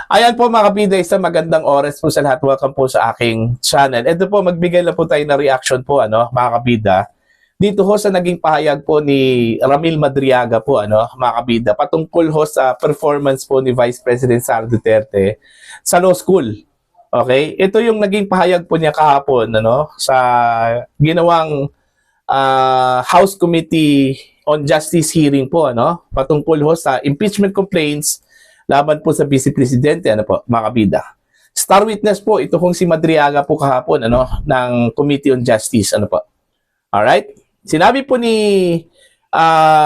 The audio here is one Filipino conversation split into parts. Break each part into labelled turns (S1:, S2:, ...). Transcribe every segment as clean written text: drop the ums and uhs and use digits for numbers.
S1: Ayan po mga kabida, isang magandang oras po sa lahat. Welcome po sa aking channel. Ito po, magbigay na po tayo ng reaction po, mga kabida. Dito ho sa naging pahayag po ni Ramil Madriaga po, mga kabida, patungkol ho sa performance po ni Vice President Sara Duterte sa law school. Okay? Ito yung naging pahayag po niya kahapon, sa ginawang House Committee on Justice hearing po, patungkol ho sa impeachment complaints laban po sa Vice Presidente, mga kabida. Star witness po, ito kong si Madriaga po kahapon, ng Committee on Justice, po. Alright? Sinabi po ni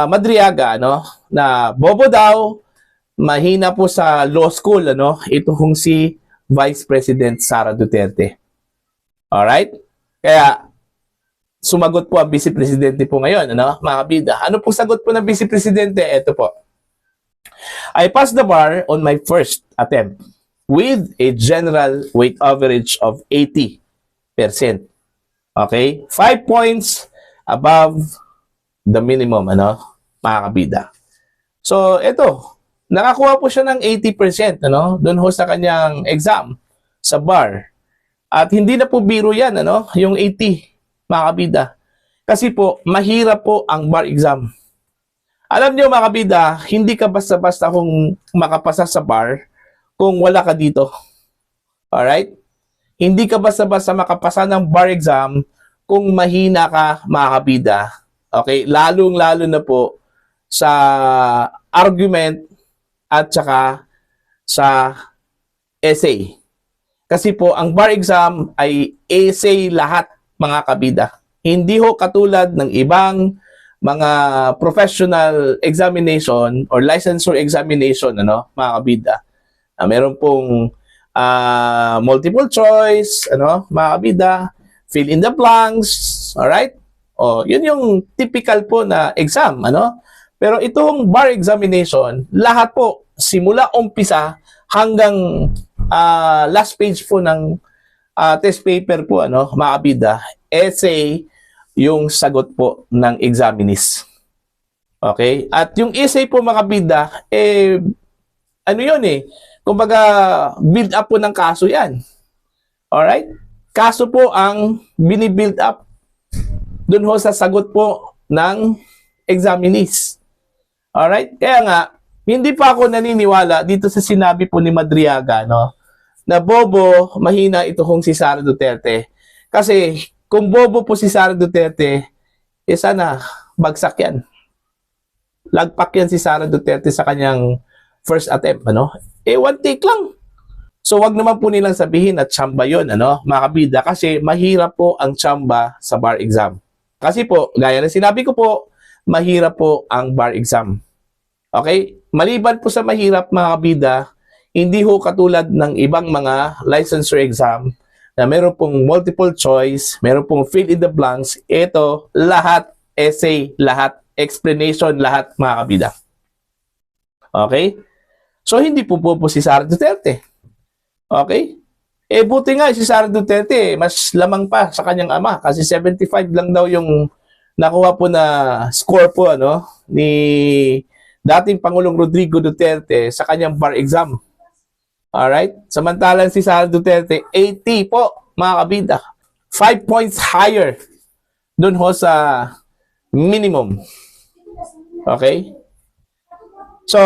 S1: Madriaga, na bobo daw, mahina po sa law school, ito kong si Vice President Sara Duterte. Alright? Kaya, sumagot po ang Vice Presidente po ngayon, mga kabida. Ano po sagot po ng Vice Presidente? Ito po. I passed the bar on my first attempt with a general weight average of 80%. Okay? 5 points above the minimum, mga kabida. So, ito. Nakakuha po siya ng 80%, doon ho sa kanyang exam sa bar. At hindi na po biro yan, yung 80, mga kabida. Kasi po, mahirap po ang bar exam. Alam niyo mga kabida, hindi ka basta-basta kung makapasa sa bar kung wala ka dito. Alright? Hindi ka basta-basta makapasa ng bar exam kung mahina ka mga kabida. Okay? Lalong-lalo na po sa argument at saka sa essay. Kasi po, ang bar exam ay essay lahat mga kabida. Hindi ho katulad ng ibang mga professional examination or licensure examination, mga kabida. Meron pong multiple choice, mga kabida, fill in the blanks, alright? O, yun yung typical po na exam, Pero itong bar examination, lahat po, simula umpisa hanggang last page po ng test paper po, mga kabida, essay, yung sagot po ng examinees. Okay? At yung essay po mga kabida, kumbaga build up po ng kaso yan. Alright? Kaso po ang binibuild up dun ho sa sagot po ng examinees. Alright? Kaya nga, hindi pa ako naniniwala dito sa sinabi po ni Madriaga, na bobo, mahina ito kung si Sara Duterte. Kasi kung bobo po si Sara Duterte, sana bagsak yan. Lagpak yan si Sara Duterte sa kanyang first attempt, one take lang. So wag naman po nilang sabihin na tsamba yun, mga kabida, kasi mahirap po ang tsamba sa bar exam. Kasi po, gaya ng sinabi ko po, mahirap po ang bar exam. Okay? Maliban po sa mahirap, mga kabida, hindi ho katulad ng ibang mga licensure exam na meron pong multiple choice, meron pong fill in the blanks. Ito, lahat, essay, lahat, explanation, lahat, mga kabida. Okay? So, hindi po si Sara Duterte. Okay? Buti nga, si Sara Duterte, mas lamang pa sa kanyang ama. Kasi 75 lang daw yung nakuha po na score po, ni dating Pangulong Rodrigo Duterte sa kanyang bar exam. Alright? Samantalang si Sara Duterte, 80 po, mga kabida. 5 points higher dun ho sa minimum. Okay? So,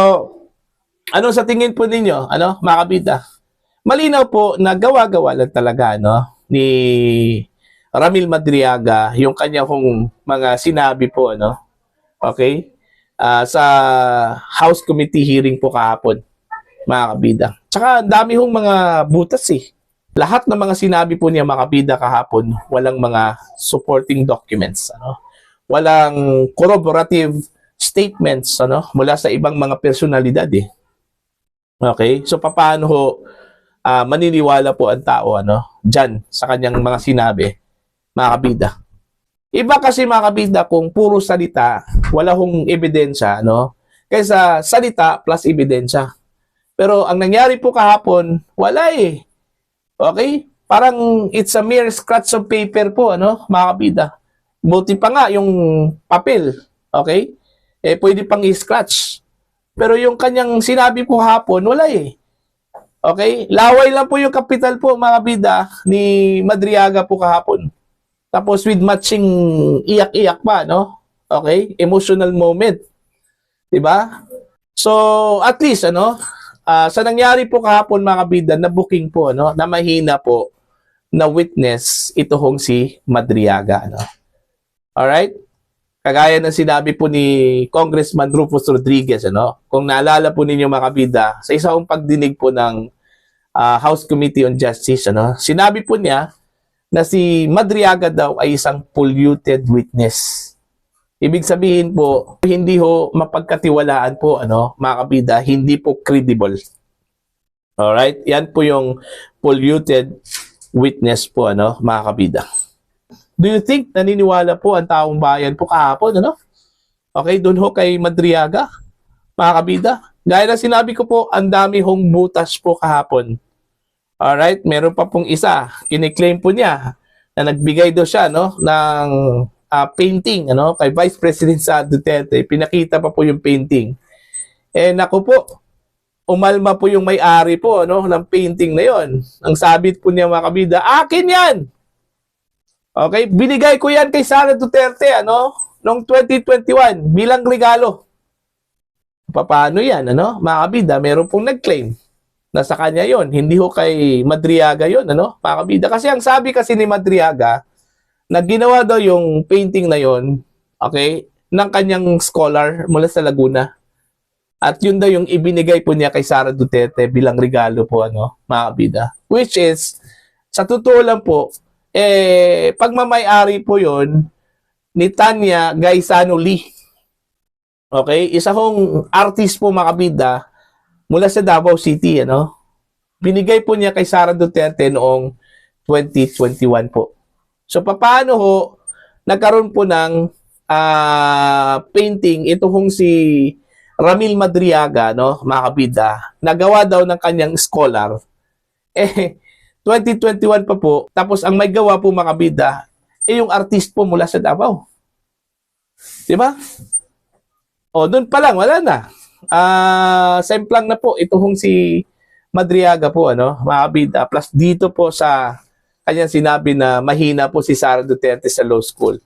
S1: ano sa tingin po ninyo, mga kabida? Malinaw po na gawa-gawa lang talaga, ni Ramil Madriaga, yung kanya kong mga sinabi po, okay? Sa House Committee hearing po kahapon, mga kabida. Tsaka dami hong mga butas Lahat ng mga sinabi po niya mga kabida kahapon, walang mga supporting documents, Walang corroborative statements, mula sa ibang mga personalidad Okay? So paano ho maniniwala po ang tao, diyan sa kanyang mga sinabi, mga kabida. Iba kasi mga kabida kung puro salita, wala hong ebidensya, kaysa salita plus ebidensya. Pero ang nangyari po kahapon, wala Okay? Parang it's a mere scratch of paper po, mga kabida. Buti pa nga yung papel, okay? Pwede pang i-scratch. Pero yung kanyang sinabi po kahapon, wala Okay? Laway lang po yung kapital po, mga kabida, ni Madriaga po kahapon. Tapos with matching iyak-iyak pa, no? Okay? Emotional moment. 'Di ba? So, at least, sa nangyari po kahapon, mga kabida, na booking po, na mahina po, na witness, ito hong si Madriaga, Alright? Kagaya ng sinabi po ni Congressman Rufus Rodriguez, kung naalala po ninyo, mga kabida, sa isang pagdinig po ng House Committee on Justice, sinabi po niya na si Madriaga daw ay isang polluted witness. Ibig sabihin po, hindi ho mapagkatiwalaan po, mga kabida, hindi po credible. Alright? Yan po yung polluted witness po, mga kabida. Do you think naniniwala po ang taong bayan po kahapon, Okay, doon ho kay Madriaga, mga kabida. Gaya na sinabi ko po, ang dami hong butas po kahapon. Alright, meron pa pong isa, kiniklaim po niya na nagbigay daw siya, ng painting, kay Vice President Sara Duterte. Pinakita pa po yung painting. Naku po, umalma po yung may-ari po, ng painting na yon. Ang sabit po niya, mga kabida, akin yan! Okay, binigay ko yan kay Sara Duterte, noong 2021 bilang regalo. Paano yan, mga kabida? Meron pong nag-claim na sa kanya yon, hindi ho kay Madriaga yon, mga kabida. Kasi ang sabi kasi ni Madriaga, na ginawa daw yung painting na yon, okay, ng kanyang scholar mula sa Laguna. At yun daw yung ibinigay po niya kay Sara Duterte bilang regalo po, mga kabida. Which is, sa totoo lang po, pagmamay-ari po yon ni Tanya Gaisano Lee. Okay? Isa hong artist po, mga kabida, mula sa Davao City, binigay po niya kay Sara Duterte noong 2021 po. So, paano ho nagkaroon po ng painting ito hong si Ramil Madriaga, mga kabida, nagawa daw ng kanyang scholar. 2021 pa po, tapos ang may gawa po, mga kabida, yung artist po mula sa Davao. Diba? O, doon pa lang, wala na. Semplang na po, ito hong si Madriaga po, mga kabida. Plus dito po sa kanyang sinabi na mahina po si Sara Duterte sa law school.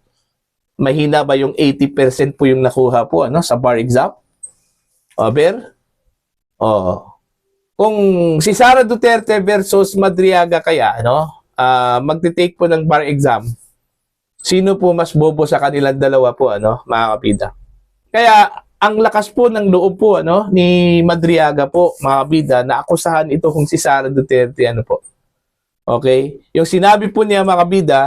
S1: Mahina ba yung 80% po yung nakuha po, sa bar exam? O, Ber? O, kung si Sara Duterte versus Madriaga kaya, magte-take po ng bar exam, sino po mas bobo sa kanilang dalawa po, mga kabida? Kaya, ang lakas po ng loob po, ni Madriaga po, mga kabida, na akusahan ito kung si Sara Duterte, po. Okay? Yung sinabi po niya, mga kabida,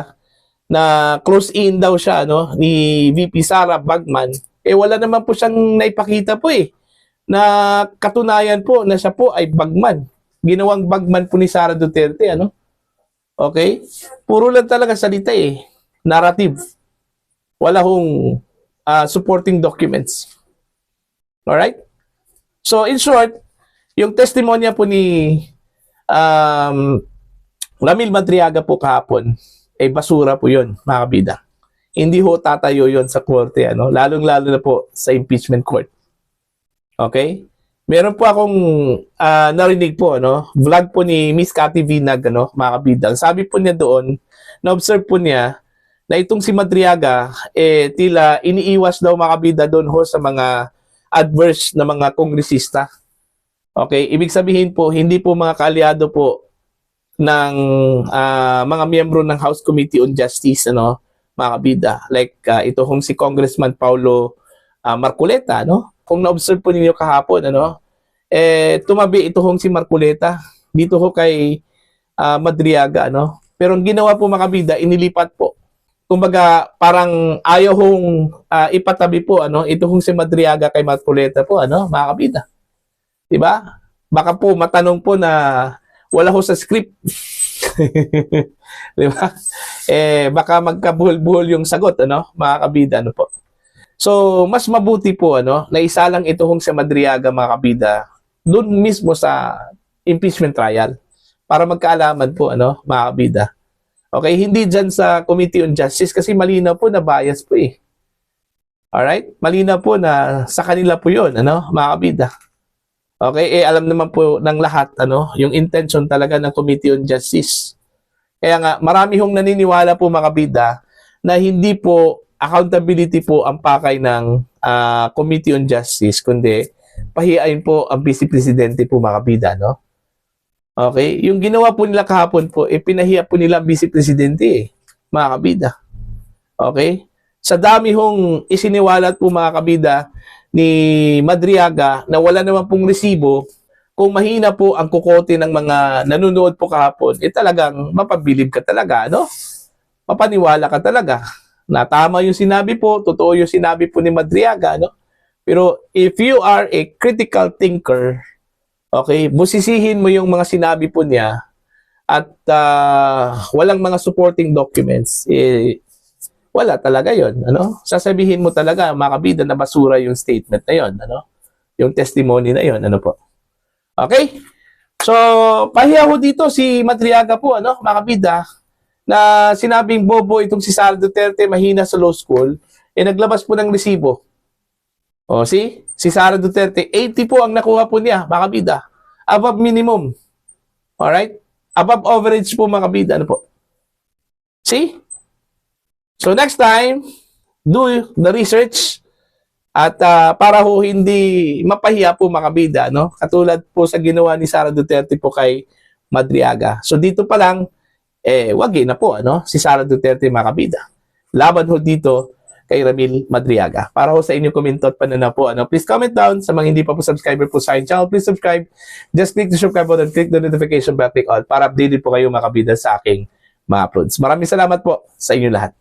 S1: na close in daw siya, ni VP Sara Bagman, wala naman po siyang naipakita po, na katunayan po na siya po ay bagman. Ginawang bagman po ni Sara Duterte, Okay? Puro lang talaga salita, narrative. Wala hong supporting documents. Alright? So, in short, yung testimonya po ni Ramil Madriaga po kahapon, basura po yun, mga kabida. Hindi ho tatayo yun sa korte, lalong-lalo na po sa impeachment court. Okay? Meron po akong narinig po, vlog po ni Miss Cathy Vinag, mga kabida. Sabi po niya doon, na-observe po niya na itong si Madriaga, tila iniiwas daw, mga kabida, doon ho sa mga adverse na mga kongresista. Okay? Ibig sabihin po, hindi po mga kaalyado po ng mga miyembro ng House Committee on Justice, mga kabida. Like, ito hong si Congressman Paulo Marcoleta, Kung na-observe po ninyo kahapon, tumabi ito hong si Marcoleta dito ho kay Madriaga, Pero ang ginawa po, mga kabida, inilipat po. Kumbaga, parang ayaw hong ipatabi po, ito hong si Madriaga kay Marcoleta po, mga kabida. Diba? Baka po matanong po na wala ho sa script. Diba? Baka magkabuhol-buhol yung sagot, mga kabida, po. So, mas mabuti po, na isa lang ito hong sa Madriaga, mga kabida, doon mismo sa impeachment trial para magkaalaman po, mga kabida. Okay, hindi dyan sa Committee on Justice kasi malinaw po na bias po Alright? Malinaw po na sa kanila po yun, mga kabida. Okay, alam naman po ng lahat yung intention talaga ng Committee on Justice. Kaya nga marami hong naniniwala po mga kabida na hindi po accountability po ang pakay ng Committee on Justice, kundi pahiyain po ang Vice Presidente po mga kabida, no? Okay, yung ginawa po nila kahapon po, pinahiya po nila ang Vice Presidente, mga kabida. Okay? Sa dami hong isiniwalat po mga kabida ni Madriaga na wala naman pong resibo, kung mahina po ang kukote ng mga nanonood po kahapon, talagang mapabilib ka talaga, no? Mapaniwala ka talaga na tama yung sinabi po, totoo yung sinabi po ni Madriaga, no? Pero if you are a critical thinker, okay, busisihin mo yung mga sinabi po niya at walang mga supporting documents, wala talaga yon, sasabihin mo talaga mga kabida na basura yung statement na yon, yung testimony na yon, po. Okay, so pahiya ho dito si Madriaga po, mga kabida, na sinabing bobo itong si Sara Duterte, mahina sa law school, naglabas po ng resibo. O si Sara Duterte, 80 po ang nakuha po niya, mga kabida, above minimum. Alright, above average po mga kabida, po. See? So next time, do the research at para ho hindi mapahiya po mga kabida, katulad po sa ginawa ni Sara Duterte po kay Madriaga. So dito pa lang, wagi na po, si Sara Duterte mga kabida. Laban ho dito kay Ramil Madriaga. Para ho sa inyo komento at pananaw po, please comment down. Sa mga hindi pa po subscriber po sa aking channel, please subscribe. Just click the subscribe button, click the notification bell, click all para updated po kayo mga kabida sa aking mga uploads. Maraming salamat po sa inyo lahat.